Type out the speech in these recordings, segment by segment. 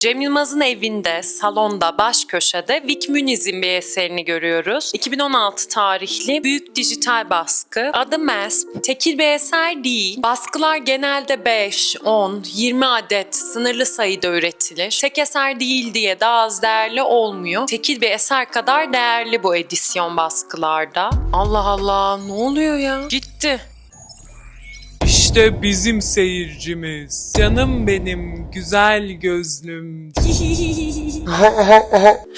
Cem Yılmaz'ın evinde, salonda, baş köşede Vic Muniz'in bir eserini görüyoruz. 2016 tarihli büyük dijital baskı. Adı Mask. Tekil bir eser değil. Baskılar genelde 5, 10, 20 adet sınırlı sayıda üretilir. Tek eser değil diye daha az değerli olmuyor. Tekil bir eser kadar değerli bu edisyon baskılarda. Allah Allah, ne oluyor ya? Gitti. İşte bizim seyircimiz. Canım benim, güzel gözlüm.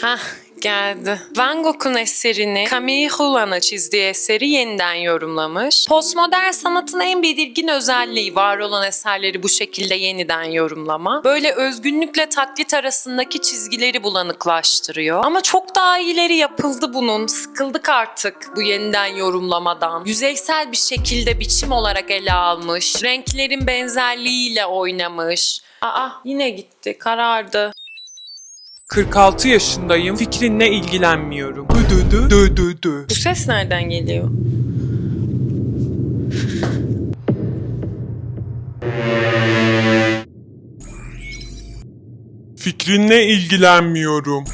Hah, geldi. Van Gogh'un eserini Camille Hulan'a çizdiği eseri yeniden yorumlamış. Postmodern sanatın en belirgin özelliği var olan eserleri bu şekilde yeniden yorumlama. Böyle özgünlükle taklit arasındaki çizgileri bulanıklaştırıyor. Ama çok daha iyileri yapıldı bunun. Sıkıldık artık bu yeniden yorumlamadan. Yüzeysel bir şekilde biçim olarak ele almış. Renklerin benzerliğiyle oynamış. Aa, yine gitti, karardı. 46 yaşındayım, fikrinle ilgilenmiyorum. Dö. Bu ses nereden geliyor? Fikrinle ilgilenmiyorum.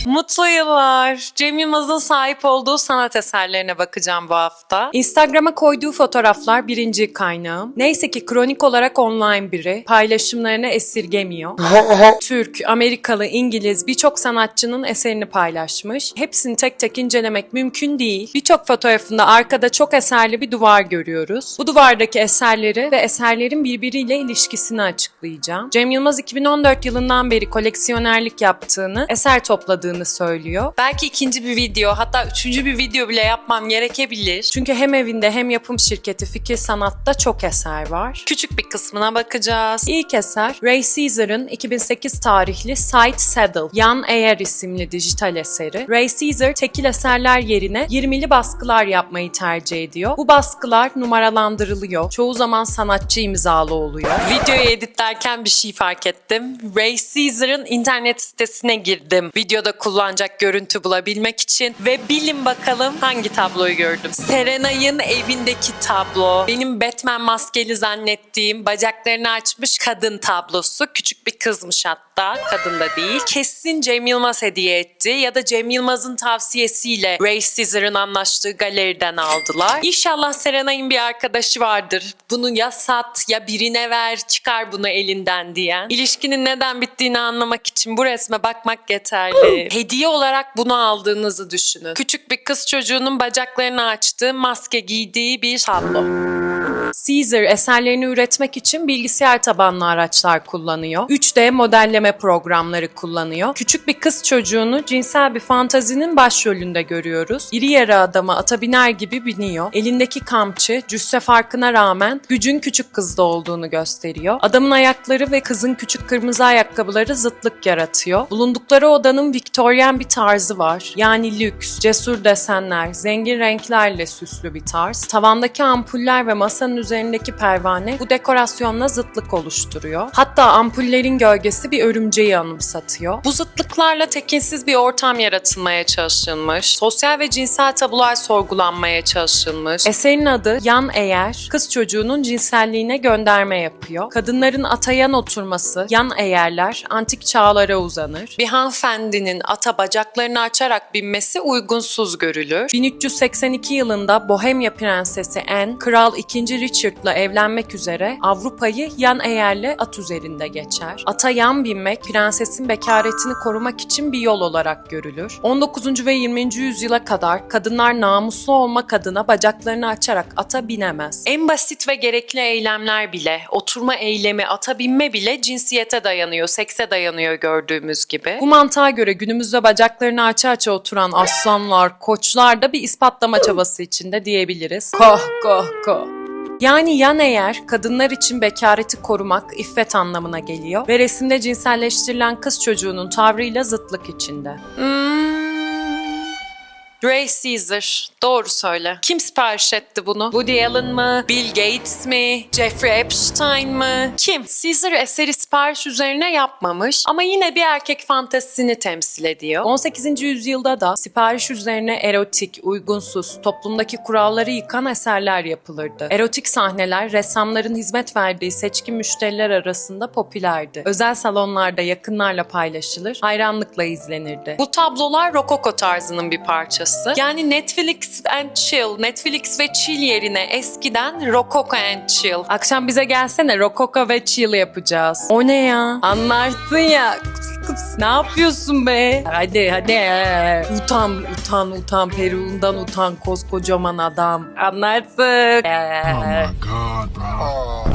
Mutlu yıllar. Cem Yılmaz'ın sahip olduğu sanat eserlerine bakacağım bu hafta. Instagram'a koyduğu fotoğraflar birinci kaynağım. Neyse ki kronik olarak online biri. Paylaşımlarını esirgemiyor. Türk, Amerikalı, İngiliz birçok sanatçının eserini paylaşmış. Hepsini tek tek incelemek mümkün değil. Birçok fotoğrafında arkada çok eserli bir duvar görüyoruz. Bu duvardaki eserleri ve eserlerin birbiriyle ilişkisini açıklayacağım. Cem Yılmaz 2014 yılından beri koleksiyonerlik yaptığını, eser topladığını söylüyor. Belki ikinci bir video, hatta üçüncü bir video bile yapmam gerekebilir. Çünkü hem evinde hem yapım şirketi Fikir Sanat'ta çok eser var. Küçük bir kısmına bakacağız. İlk eser Ray Caesar'ın 2008 tarihli Sight Saddle, Yan Eğer isimli dijital eseri. Ray Caesar tekil eserler yerine 20'li baskılar yapmayı tercih ediyor. Bu baskılar numaralandırılıyor. Çoğu zaman sanatçı imzalı oluyor. Videoyu editlerken bir şey fark ettim. Ray Caesar'ın internet sitesine girdim. Videoda kullanacak görüntü bulabilmek için ve bilin bakalım hangi tabloyu gördüm. Serenay'ın evindeki tablo. Benim Batman maskeli zannettiğim bacaklarını açmış kadın tablosu. Küçük bir kızmış hatta. Kadın da değil. Kesin Cem Yılmaz hediye etti ya da Cem Yılmaz'ın tavsiyesiyle Ray Caesar'ın anlaştığı galeriden aldılar. İnşallah Serenay'ın bir arkadaşı vardır. Bunu ya sat ya birine ver, çıkar bunu elinden diyen. İlişkinin neden bittiğini anlamak için bu resme bakmak yeterli. Hediye olarak bunu aldığınızı düşünün. Küçük bir kız çocuğunun bacaklarını açtığı, maske giydiği bir tablo. Caesar eserlerini üretmek için bilgisayar tabanlı araçlar kullanıyor. 3D modelleme programları kullanıyor. Küçük bir kız çocuğunu cinsel bir fantazinin başrolünde görüyoruz. İri yarı adama ata biner gibi biniyor. Elindeki kamçı cüsse farkına rağmen gücün küçük kızda olduğunu gösteriyor. Adamın ayakları ve kızın küçük kırmızı ayakkabıları zıtlık yaratıyor. Bulundukları odanın Viktoryen bir tarzı var. Yani lüks, cesur desenler, zengin renklerle süslü bir tarz. Tavandaki ampuller ve masanın üzerindeki pervane bu dekorasyonla zıtlık oluşturuyor. Hatta ampullerin gölgesi bir örümceği anımsatıyor. Bu zıtlıklarla tekinsiz bir ortam yaratılmaya çalışılmış. Sosyal ve cinsel tabular sorgulanmaya çalışılmış. Eserin adı Yan Eğer, kız çocuğunun cinselliğine gönderme yapıyor. Kadınların ata yan oturması, yan eğerler antik çağlara uzanır. Bir hanımefendinin ata bacaklarını açarak binmesi uygunsuz görülür. 1382 yılında Bohemya Prensesi Anne, Kral II. Richard'la evlenmek üzere Avrupa'yı yan eğerle at üzerinde geçer. Ata yan binmek, prensesin bekaretini korumak için bir yol olarak görülür. 19. ve 20. yüzyıla kadar kadınlar namuslu olmak adına bacaklarını açarak ata binemez. En basit ve gerekli eylemler bile, oturma eylemi, ata binme bile cinsiyete dayanıyor, sekse dayanıyor gördüğümüz gibi. Bu mantığa göre günümüzde bacaklarını aça oturan aslanlar, koçlar da bir ispatlama çabası içinde diyebiliriz. Koh koh koh. Yani yan eğer kadınlar için bekareti korumak, iffet anlamına geliyor ve resimde cinselleştirilen kız çocuğunun tavrıyla zıtlık içinde. Ray Caesar. Doğru söyle. Kim sipariş etti bunu? Woody Allen mı? Bill Gates mi? Jeffrey Epstein mi? Kim? Caesar eseri sipariş üzerine yapmamış ama yine bir erkek fantezisini temsil ediyor. 18. yüzyılda da sipariş üzerine erotik, uygunsuz, toplumdaki kuralları yıkan eserler yapılırdı. Erotik sahneler ressamların hizmet verdiği seçkin müşteriler arasında popülerdi. Özel salonlarda yakınlarla paylaşılır, hayranlıkla izlenirdi. Bu tablolar rokoko tarzının bir parçası. Yani Netflix and chill, Netflix ve chill yerine eskiden rokoko and chill. Akşam bize gelsene, rokoko ve chill yapacağız. O ne ya? Anlarsın ya. Ne yapıyorsun be? Hadi. Utan. Peruğundan utan koskocaman adam. Anlarsın. Oh my God, bro.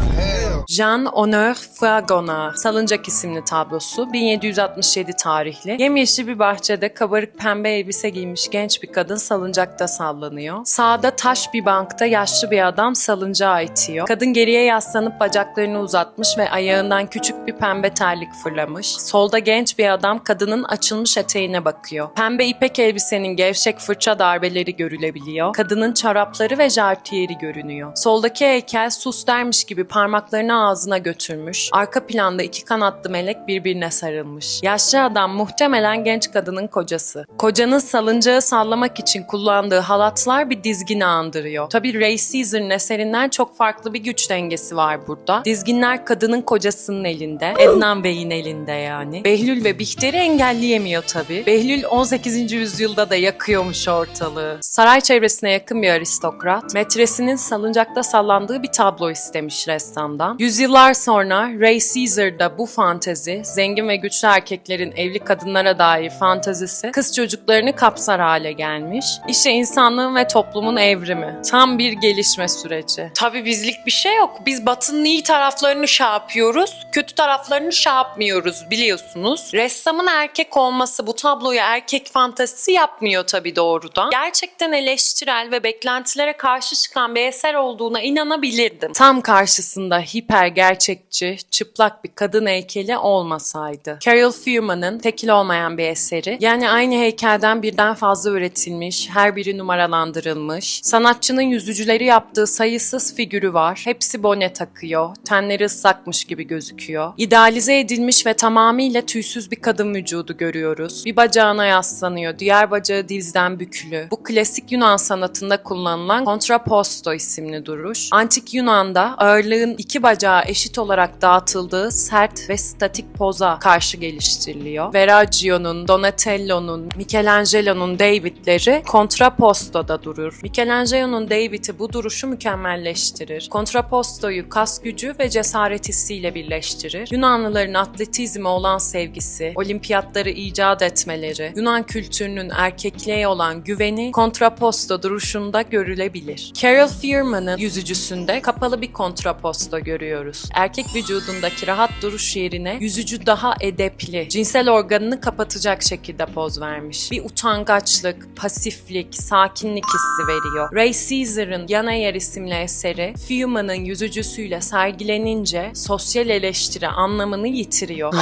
Jean Honor Fragonard, Salıncak isimli tablosu, 1767 tarihli. Yemyeşil bir bahçede kabarık pembe elbise giymiş genç bir kadın salıncakta sallanıyor. Sağda taş bir bankta yaşlı bir adam salıncağı itiyor. Kadın geriye yaslanıp bacaklarını uzatmış ve ayağından küçük bir pembe terlik fırlamış. Solda genç bir adam kadının açılmış eteğine bakıyor. Pembe ipek elbisenin gevşek fırça darbeleri görülebiliyor. Kadının çorapları ve jartiyeri görünüyor. Soldaki heykel sus dermiş gibi parmaklarını ağzına götürmüş. Arka planda iki kanatlı melek birbirine sarılmış. Yaşlı adam muhtemelen genç kadının kocası. Kocanın salıncağı sallamak için kullandığı halatlar bir dizgini andırıyor. Tabii Ray Caesar'ın eserinden çok farklı bir güç dengesi var burada. Dizginler kadının kocasının elinde, Ednan Bey'in elinde yani. Behlül ve Bihter'i engelleyemiyor tabii. Behlül 18. yüzyılda da yakıyormuş ortalığı. Saray çevresine yakın bir aristokrat, metresinin salıncakta sallandığı bir tablo istemiş ressamdan. Yüzyıllar sonra Ray Caesar'da bu fantezi, zengin ve güçlü erkeklerin evli kadınlara dair fantezisi kız çocuklarını kapsar hale gelmiş. İşte insanlığın ve toplumun evrimi. Tam bir gelişme süreci. Tabii bizlik bir şey yok. Biz Batı'nın iyi taraflarını şey yapıyoruz, kötü taraflarını şey yapmıyoruz biliyorsunuz. Ressamın erkek olması bu tabloyu erkek fantezisi yapmıyor tabii doğrudan. Gerçekten eleştirel ve beklentilere karşı çıkan bir eser olduğuna inanabilirdim. Tam karşısında hiper gerçekçi, çıplak bir kadın heykeli olmasaydı. Carol Fuhrman'ın tekil olmayan bir eseri, yani aynı heykelden birden fazla üretilmiş, her biri numaralandırılmış. Sanatçının yüzücüleri yaptığı sayısız figürü var. Hepsi bone takıyor, tenleri ıslakmış gibi gözüküyor. İdealize edilmiş ve tamamıyla tüysüz bir kadın vücudu görüyoruz. Bir bacağına yaslanıyor, diğer bacağı dizden bükülü. Bu klasik Yunan sanatında kullanılan kontraposto isimli duruş. Antik Yunan'da ağırlığın iki bacağı eşit olarak dağıtıldığı sert ve statik poza karşı geliştiriliyor. Verraggio'nun, Donatello'nun, Michelangelo'nun David'leri kontrapostoda durur. Michelangelo'nun David'i bu duruşu mükemmelleştirir. Kontrapostoyu kas gücü ve cesaret hissiyle birleştirir. Yunanlıların atletizme olan sevgisi, olimpiyatları icat etmeleri, Yunan kültürünün erkekliğe olan güveni kontraposto duruşunda görülebilir. Carol Fuhrman'ın yüzücüsünde kapalı bir kontraposto görüyoruz. Erkek vücudundaki rahat duruş yerine yüzücü daha edepli, cinsel organını kapatacak şekilde poz vermiş. Bir utangaçlık, pasiflik, sakinlik hissi veriyor. Ray Caesar'ın Yana Yer isimli eseri Fuhrman'ın yüzücüsüyle sergilenince sosyal eleştiri anlamını yitiriyor.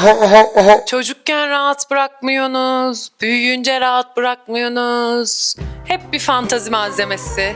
Çocukken rahat bırakmıyorsunuz, büyüyünce rahat bırakmıyorsunuz. Hep bir fantazi malzemesi.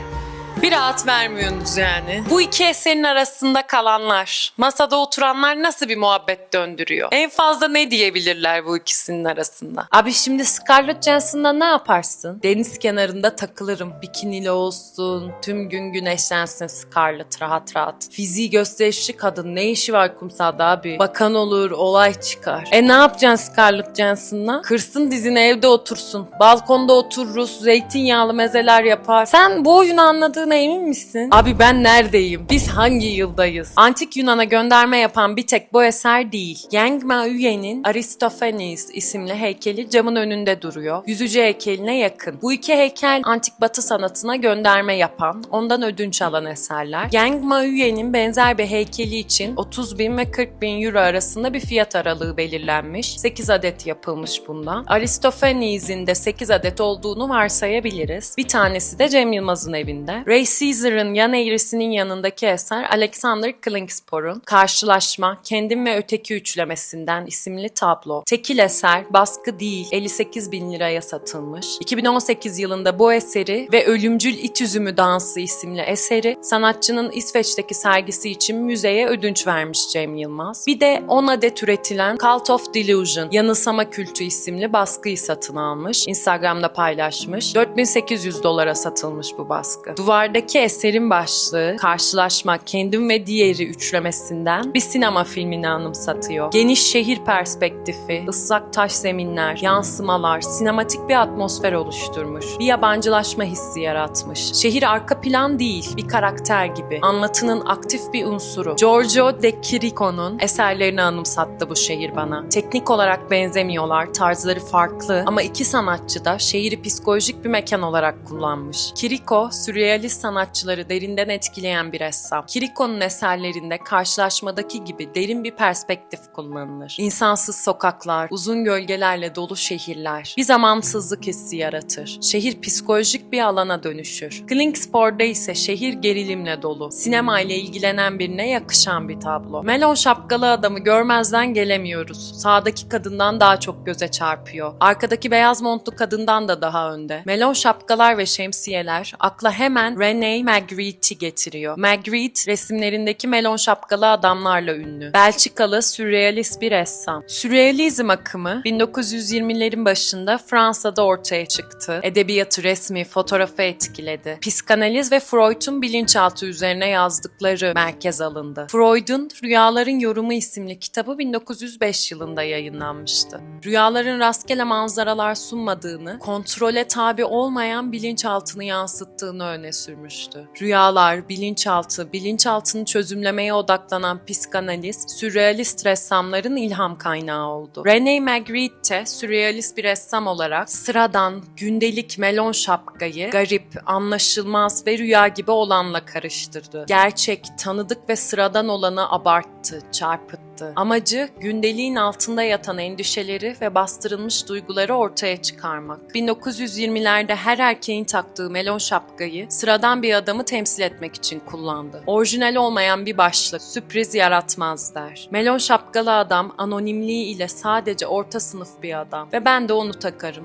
Bir rahat vermiyorsunuz yani. Bu iki eserin arasında kalanlar, masada oturanlar nasıl bir muhabbet döndürüyor? En fazla ne diyebilirler bu ikisinin arasında? Abi şimdi Scarlett Johansson'da ne yaparsın? Deniz kenarında takılırım. Bikinili olsun. Tüm gün güneşlensin Scarlett rahat rahat. Fiziği gösterişli kadın. Ne işi var kumsalda abi? Bakan olur, olay çıkar. Ne yapacaksın Scarlett Johansson'la? Kırsın dizini evde otursun. Balkonda otururuz. Zeytinyağlı mezeler yapar. Sen bu oyunu anladığına emin misin? Abi ben neredeyim? Biz hangi yıldayız? Antik Yunan'a gönderme yapan bir tek bu eser değil. Yang Maüye'nin Aristophanes isimli heykeli camın önünde duruyor. Yüzücü heykeline yakın. Bu iki heykel antik batı sanatına gönderme yapan, ondan ödünç alan eserler. Yang Maüye'nin benzer bir heykeli için 30.000 ve 40.000 euro arasında bir fiyat aralığı belirlenmiş. 8 adet yapılmış bundan. Aristophanes'in de 8 adet olduğunu varsayabiliriz. Bir tanesi de Cem Yılmaz'ın evinde. Ray Julius Caesar'ın yan eğrisinin yanındaki eser Alexander Klingspor'un Karşılaşma, Kendim ve Öteki Üçlemesinden isimli tablo. Tekil eser, baskı değil, 58 bin liraya satılmış. 2018 yılında bu eseri ve Ölümcül İç Üzümü Dansı isimli eseri sanatçının İsveç'teki sergisi için müzeye ödünç vermiş Cem Yılmaz. Bir de 10 adet üretilen Cult of Delusion, Yanılsama Kültü isimli baskıyı satın almış. Instagram'da paylaşmış. 4800 dolara satılmış bu baskı. Duvardaki eserin başlığı Karşılaşma, Kendim ve Diğeri üçlemesinden bir sinema filmini anımsatıyor. Geniş şehir perspektifi, ıslak taş zeminler, yansımalar, sinematik bir atmosfer oluşturmuş. Bir yabancılaşma hissi yaratmış. Şehir arka plan değil, bir karakter gibi. Anlatının aktif bir unsuru. Giorgio de Chirico'nun eserlerini anımsattı bu şehir bana. Teknik olarak benzemiyorlar, tarzları farklı ama iki sanatçı da şehri psikolojik bir mekan olarak kullanmış. Chirico, sürrealist sanatçıları derinden etkileyen bir ressam. Chirico'nun eserlerinde karşılaşmadaki gibi derin bir perspektif kullanılır. İnsansız sokaklar, uzun gölgelerle dolu şehirler bir zamansızlık hissi yaratır. Şehir psikolojik bir alana dönüşür. Klingspor'da ise şehir gerilimle dolu. Sinema ile ilgilenen birine yakışan bir tablo. Melon şapkalı adamı görmezden gelemiyoruz. Sağdaki kadından daha çok göze çarpıyor. Arkadaki beyaz montlu kadından da daha önde. Melon şapkalar ve şemsiyeler akla hemen René Magritte'i getiriyor. Magritte resimlerindeki melon şapkalı adamlarla ünlü. Belçikalı sürrealist bir ressam. Sürrealizm akımı 1920'lerin başında Fransa'da ortaya çıktı. Edebiyatı, resmi, fotoğrafı etkiledi. Psikanaliz ve Freud'un bilinçaltı üzerine yazdıkları merkez alındı. Freud'un Rüyaların Yorumu isimli kitabı 1905 yılında yayınlanmıştı. Rüyaların rastgele manzaralar sunmadığını, kontrole tabi olmayan bilinçaltını yansıttığını öne sürmüştü. Rüyalar, bilinçaltı, bilinçaltını çözümlemeye odaklanan psikanaliz, sürrealist ressamların ilham kaynağı oldu. René Magritte, sürrealist bir ressam olarak sıradan, gündelik melon şapkayı garip, anlaşılmaz ve rüya gibi olanla karıştırdı. Gerçek, tanıdık ve sıradan olanı abarttı, çarpıttı. Amacı gündeliğin altında yatan endişeleri ve bastırılmış duyguları ortaya çıkarmak. 1920'lerde her erkeğin taktığı melon şapkayı sıradan bir adamı temsil etmek için kullandı. Orijinal olmayan bir başlık sürpriz yaratmaz der. Melon şapkalı adam anonimliği ile sadece orta sınıf bir adam ve ben de onu takarım.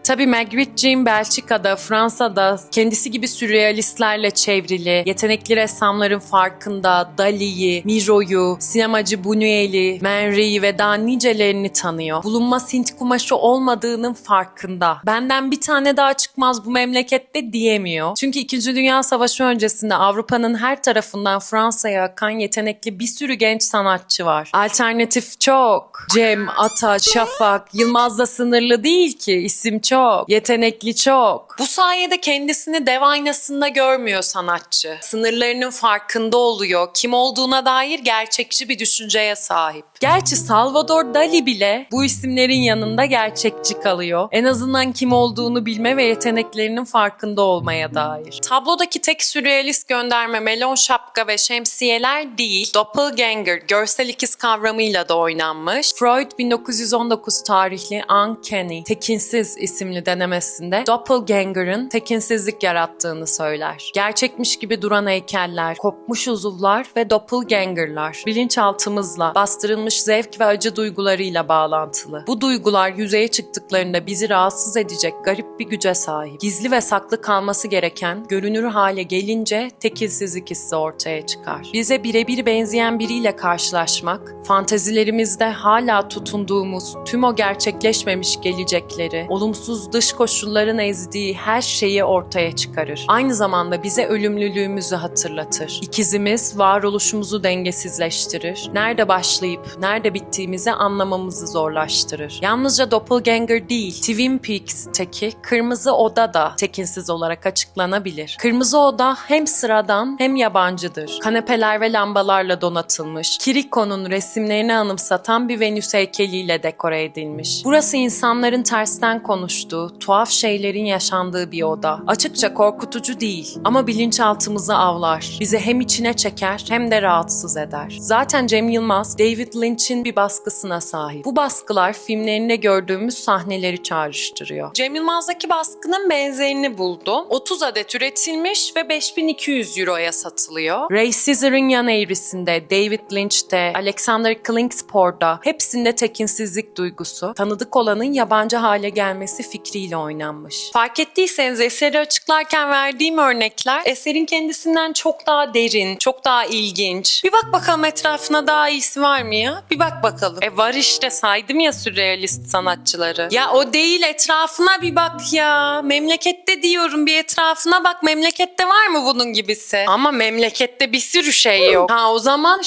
Tabii Magritte'ciğim Belçika'da, Fransa'da kendisi gibi sürrealistlerle çevrili, yetenekli ressamların farkında Dali'yi, Miro'yu, sinemacı Buñuel'i, Menri'yi ve daha nicelerini tanıyor. Bulunmaz Hint kumaşı olmadığının farkında. Benden bir tane daha çıkmaz bu memlekette diyemiyor. Çünkü 2. Dünya Savaşı öncesinde Avrupa'nın her tarafından Fransa'ya akan yetenekli bir sürü genç sanatçı var. Alternatif çok. Cem, Ata, Şafak, Yılmaz'la sınırlı değil ki. İsim çok. Yetenekli çok. Bu sayede kendisini dev aynasında görmüyor sanatçı. Sınırlarının farkında oluyor. Kim olduğuna dair gerçekçi bir düşünceye sahip. Gerçi Salvador Dali bile bu isimlerin yanında gerçekçi kalıyor. En azından kim olduğunu bilme ve yeteneklerinin farkında olmaya dair. Tablodaki tek sürrealist gönderme melon şapka ve şemsiyeler değil, doppelganger, görsel ikiz kavramıyla da oynanmış. Freud 1919 tarihli Uncanny, tekinsiz isimli denemesinde doppelganger'ın tekinsizlik yarattığını söyler. Gerçekmiş gibi duran heykeller, kopmuş uzuvlar ve doppelganger'lar bilinçaltımızla bastırılmış zevk ve acı duygularıyla bağlantılı. Bu duygular yüzeye çıktıklarında bizi rahatsız edecek garip bir güce sahip. Gizli ve saklı kalması gereken, görünür hale gelince tekinsizlik hissi ortaya çıkar. Bize birebir benzeyen biriyle karşılaşmak, fantezilerimizde hala tutunduğumuz tüm o gerçekleşmemiş gelecekleri, olumsuz dış koşulların ezdiği her şeyi ortaya çıkarır. Aynı zamanda bize ölümlülüğümüzü hatırlatır. İkizimiz varoluşumuzu dengesizleştirir. Nerede başlayıp nerede bittiğimizi anlamamızı zorlaştırır. Yalnızca doppelganger değil, Twin Peaks'teki Kırmızı Oda da tekinsiz olarak açıklanabilir. Kırmızı Oda hem sıradan hem yabancıdır. Kanepeler ve lambalarla donatılmış, Chirico'nun resimlerini anımsatan bir Venüs heykeliyle dekore edilmiş. Burası insanların tersten konuştuğu, konuştuğu, tuhaf şeylerin yaşandığı bir oda. Açıkça korkutucu değil ama bilinçaltımızı avlar. Bizi hem içine çeker hem de rahatsız eder. Zaten Cem Yılmaz, David Lynch'in bir baskısına sahip. Bu baskılar filmlerinde gördüğümüz sahneleri çağrıştırıyor. Cem Yılmaz'daki baskının benzerini buldum. 30 adet üretilmiş ve 5200 euroya satılıyor. Ray Caesar'ın yan eğrisinde, David Lynch'te, Alexander Klingspor'da hepsinde tekinsizlik duygusu, tanıdık olanın yabancı hale gelmesi fikriyle oynanmış. Fark ettiyseniz eseri açıklarken verdiğim örnekler eserin kendisinden çok daha derin, çok daha ilginç. Bir bak bakalım etrafına daha iyisi var mı ya? Bir bak bakalım. Var işte, saydım ya sürrealist sanatçıları. Ya o değil, etrafına bir bak ya. Memlekette diyorum, bir etrafına bak. Memlekette var mı bunun gibisi? Ama memlekette bir sürü şey yok. Ha o zaman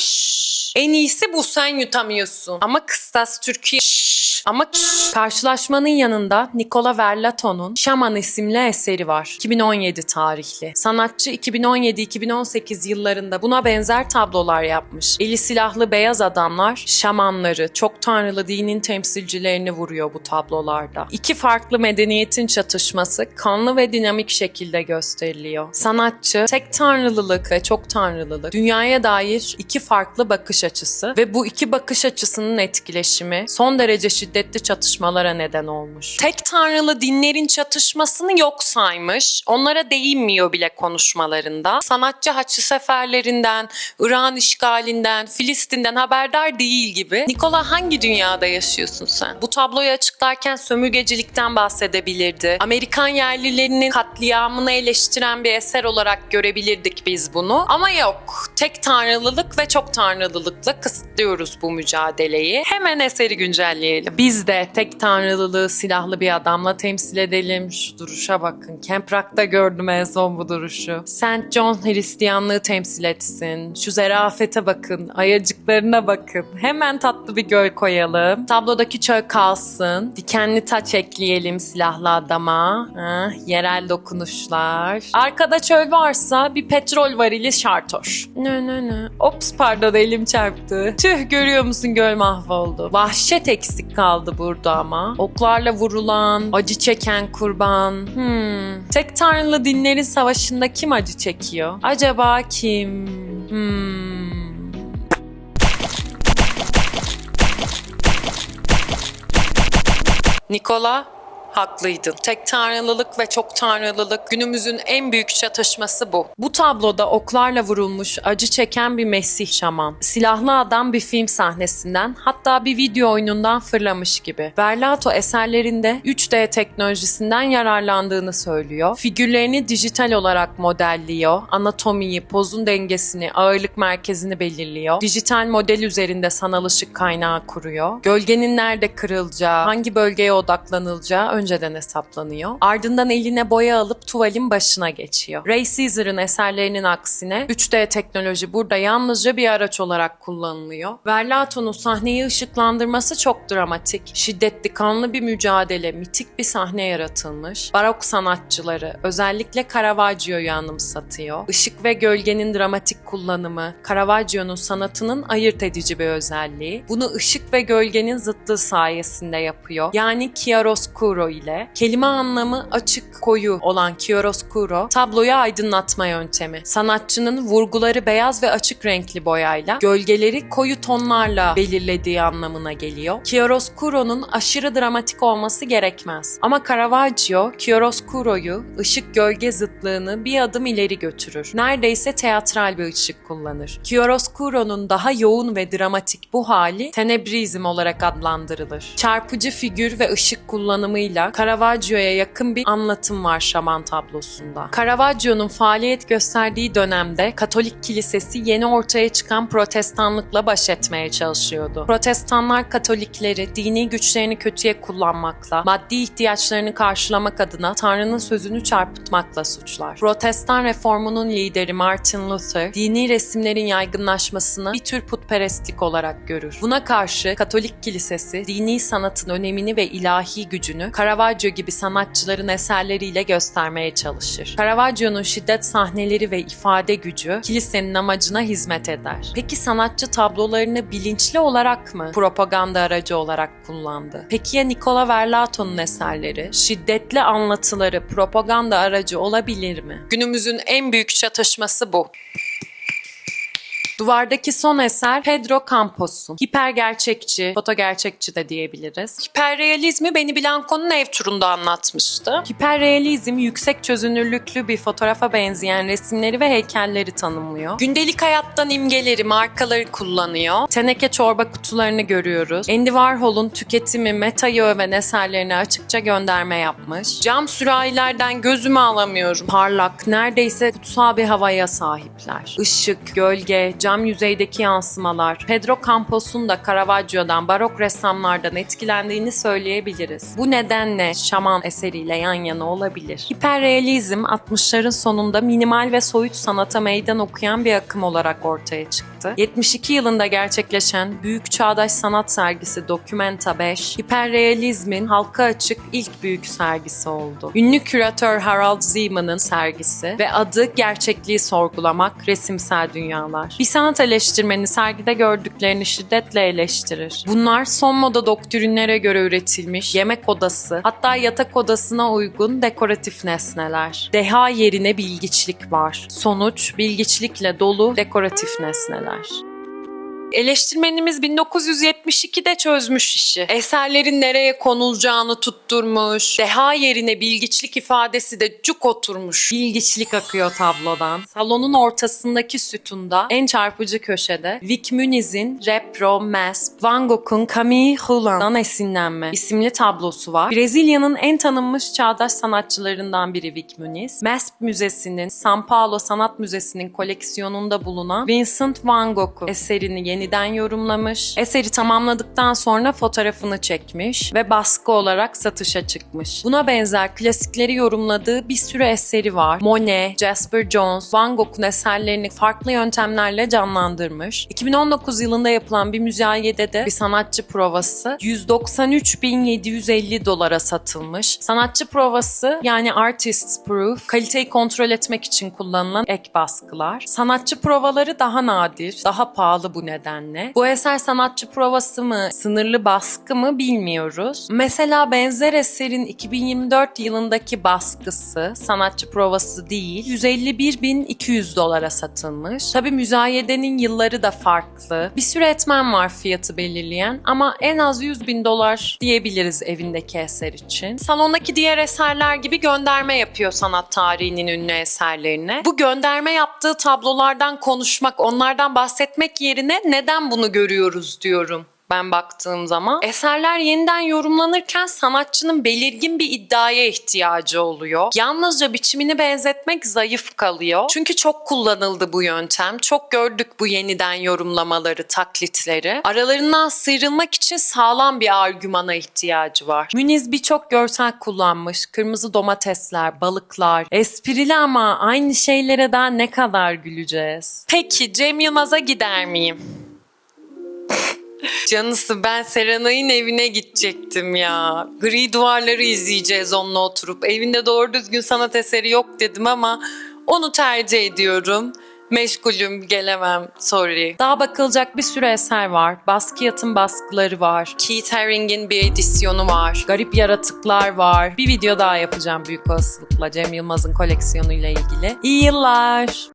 en iyisi bu, sen yutamıyorsun. Ama kıstas Türkiye. Ama Karşılaşmanın yanında Nicola Verlato'nun Şaman isimli eseri var. 2017 tarihli. Sanatçı 2017-2018 yıllarında buna benzer tablolar yapmış. Eli silahlı beyaz adamlar şamanları, çok tanrılı dinin temsilcilerini vuruyor bu tablolarda. İki farklı medeniyetin çatışması kanlı ve dinamik şekilde gösteriliyor. Sanatçı tek tanrılılık ve çok tanrılılık, dünyaya dair iki farklı bakış açısı ve bu iki bakış açısının etkileşimi son derece şiddetli çatışmalara neden olmuş. tek tanrılı dinlerin çatışmasını yok saymış. Onlara değinmiyor bile konuşmalarında. Sanatçı Haçlı seferlerinden, İran işgalinden, Filistin'den haberdar değil gibi. Nikola, hangi dünyada yaşıyorsun sen? Bu tabloyu açıklarken sömürgecilikten bahsedebilirdi. Amerikan yerlilerinin katliamını eleştiren bir eser olarak görebilirdik biz bunu. Ama yok. Tek tanrılılık ve çok tanrılılıkla kısıtlıyoruz bu mücadeleyi. Hemen eseri güncelleyelim. Biz de tek tanrılılığı silahlı bir adamla temsil edelim. Şu duruşa bakın. Camp Rock'ta gördüm en son bu duruşu. St. John Hristiyanlığı temsil etsin. Şu zerafete bakın. Ayacıklarına bakın. Hemen tatlı bir göl koyalım. Tablodaki çöl kalsın. Dikenli taç ekleyelim silahlı adama. Yerel dokunuşlar. Arkada çöl varsa bir petrol varili şart hoş. Ne. Ops pardon, elim çarptı. Tüh, görüyor musun, göl mahvoldu. Vahşet eksik kaldı burada ama. Oklarla vurulan, acı çeken kurban. Tek tanrılı dinlerin savaşında kim acı çekiyor? Acaba kim? Nikola, haklıydın. Tek tanrılılık ve çok tanrılılık günümüzün en büyük çatışması bu. Bu tabloda oklarla vurulmuş, acı çeken bir Mesih şaman. Silahlı adam bir film sahnesinden, hatta bir video oyunundan fırlamış gibi. Verlato eserlerinde 3D teknolojisinden yararlandığını söylüyor. Figürlerini dijital olarak modelliyor. Anatomiyi, pozun dengesini, ağırlık merkezini belirliyor. Dijital model üzerinde sanal ışık kaynağı kuruyor. Gölgenin nerede kırılacağı, hangi bölgeye odaklanılacağı önceden hesaplanıyor. Ardından eline boya alıp tuvalin başına geçiyor. Ray Caesar'ın eserlerinin aksine 3D teknoloji burada yalnızca bir araç olarak kullanılıyor. Verlato'nun sahneyi ışıklandırması çok dramatik. Şiddetli, kanlı bir mücadele, mitik bir sahne yaratılmış. Barok sanatçıları, özellikle Caravaggio'yu anımsatıyor. Işık ve gölgenin dramatik kullanımı, Caravaggio'nun sanatının ayırt edici bir özelliği. Bunu ışık ve gölgenin zıtlığı sayesinde yapıyor. Yani chiaroscuro ile. Kelime anlamı açık, koyu olan chiaroscuro, tabloyu aydınlatma yöntemi. Sanatçının vurguları beyaz ve açık renkli boyayla, gölgeleri koyu tonlarla belirlediği anlamına geliyor. Chiaroscuro'nun aşırı dramatik olması gerekmez. Ama Caravaggio, chiaroscuro'yu, ışık-gölge zıtlığını bir adım ileri götürür. Neredeyse teatral bir ışık kullanır. Chiaroscuro'nun daha yoğun ve dramatik bu hali tenebrizm olarak adlandırılır. Çarpıcı figür ve ışık kullanımıyla Caravaggio'ya yakın bir anlatım var şaman tablosunda. Caravaggio'nun faaliyet gösterdiği dönemde Katolik Kilisesi yeni ortaya çıkan Protestanlıkla baş etmeye çalışıyordu. Protestanlar Katolikleri dini güçlerini kötüye kullanmakla, maddi ihtiyaçlarını karşılamak adına Tanrı'nın sözünü çarpıtmakla suçlar. Protestan reformunun lideri Martin Luther, dini resimlerin yaygınlaşmasını bir tür putperestlik olarak görür. Buna karşı Katolik Kilisesi, dini sanatın önemini ve ilahi gücünü Caravaggio gibi sanatçıların eserleriyle göstermeye çalışır. Caravaggio'nun şiddet sahneleri ve ifade gücü kilisenin amacına hizmet eder. Peki sanatçı tablolarını bilinçli olarak mı propaganda aracı olarak kullandı? Peki ya Nicola Verlato'nun eserleri, şiddetli anlatıları propaganda aracı olabilir mi? Günümüzün en büyük çatışması bu. Duvardaki son eser Pedro Campos'un. Hipergerçekçi, fotogerçekçi de diyebiliriz. Hiperrealizmi Beni Blanco'nun ev turunda anlatmıştı. Hiperrealizm yüksek çözünürlüklü bir fotoğrafa benzeyen resimleri ve heykelleri tanımlıyor. Gündelik hayattan imgeleri, markaları kullanıyor. Teneke çorba kutularını görüyoruz. Andy Warhol'un tüketimi, metayı öven eserlerine açıkça gönderme yapmış. Cam sürahilerden gözümü alamıyorum. Parlak, neredeyse kutsal bir havaya sahipler. Işık, gölge, cam yüzeydeki yansımalar. Pedro Campos'un da Caravaggio'dan, barok ressamlardan etkilendiğini söyleyebiliriz. Bu nedenle Şaman eseriyle yan yana olabilir. Hiperrealizm 60'ların sonunda minimal ve soyut sanata meydan okuyan bir akım olarak ortaya çıktı. 72 yılında gerçekleşen Büyük Çağdaş Sanat Sergisi Documenta 5, hiperrealizmin halka açık ilk büyük sergisi oldu. Ünlü küratör Harald Zeman'ın sergisi ve adı Gerçekliği Sorgulamak, Resimsel Dünyalar. Bir sanat eleştirmeni sergide gördüklerini şiddetle eleştirir. Bunlar son moda doktrinlere göre üretilmiş yemek odası, hatta yatak odasına uygun dekoratif nesneler. Deha yerine bilgiçlik var. Sonuç, bilgiçlikle dolu dekoratif nesneler. Eleştirmenimiz 1972'de çözmüş işi. Eserlerin nereye konulacağını tutturmuş. Deha yerine bilgiçlik ifadesi de cuk oturmuş. Bilgiçlik akıyor tablodan. Salonun ortasındaki sütunda, en çarpıcı köşede Vic Muniz'in Repro Masp, Van Gogh'un Camille Hulan'dan esinlenme isimli tablosu var. Brezilya'nın en tanınmış çağdaş sanatçılarından biri Vic Muniz. Masp Müzesi'nin, São Paulo Sanat Müzesi'nin koleksiyonunda bulunan Vincent Van Gogh'u eserini yeniden yorumlamış. Eseri tamamladıktan sonra fotoğrafını çekmiş ve baskı olarak satışa çıkmış. Buna benzer klasikleri yorumladığı bir sürü eseri var. Monet, Jasper Johns, Van Gogh'un eserlerini farklı yöntemlerle canlandırmış. 2019 yılında yapılan bir müzayedede bir sanatçı provası $193.750 satılmış. Sanatçı provası yani artist's proof, kaliteyi kontrol etmek için kullanılan ek baskılar. Sanatçı provaları daha nadir, daha pahalı bu nedenle. Bu eser sanatçı provası mı, sınırlı baskı mı bilmiyoruz. Mesela benzer eserin 2024 yılındaki baskısı, sanatçı provası değil, $151.200 satılmış. Tabii müzayedenin yılları da farklı. Bir sürü etmen var fiyatı belirleyen ama en az $100.000 diyebiliriz evindeki eser için. Salondaki diğer eserler gibi gönderme yapıyor sanat tarihinin ünlü eserlerine. Bu gönderme yaptığı tablolardan konuşmak, onlardan bahsetmek yerine neden bunu görüyoruz diyorum ben baktığım zaman. Eserler yeniden yorumlanırken sanatçının belirgin bir iddiaya ihtiyacı oluyor. Yalnızca biçimini benzetmek zayıf kalıyor. Çünkü çok kullanıldı bu yöntem. Çok gördük bu yeniden yorumlamaları, taklitleri. Aralarından sıyrılmak için sağlam bir argümana ihtiyacı var. Muniz birçok görsel kullanmış. Kırmızı domatesler, balıklar. Esprili ama aynı şeylere daha ne kadar güleceğiz? Peki Cem Yılmaz'a gider miyim? Canısı, ben Serenay'ın evine gidecektim ya. Gri Duvarları izleyeceğiz onunla oturup. Evinde doğru düzgün sanat eseri yok dedim ama onu tercih ediyorum. Meşgulüm, gelemem, sorry. Daha bakılacak bir sürü eser var. Basquiat'ın baskıları var. Keith Haring'in bir edisyonu var. Garip yaratıklar var. Bir video daha yapacağım büyük olasılıkla Cem Yılmaz'ın koleksiyonuyla ilgili. İyi yıllar.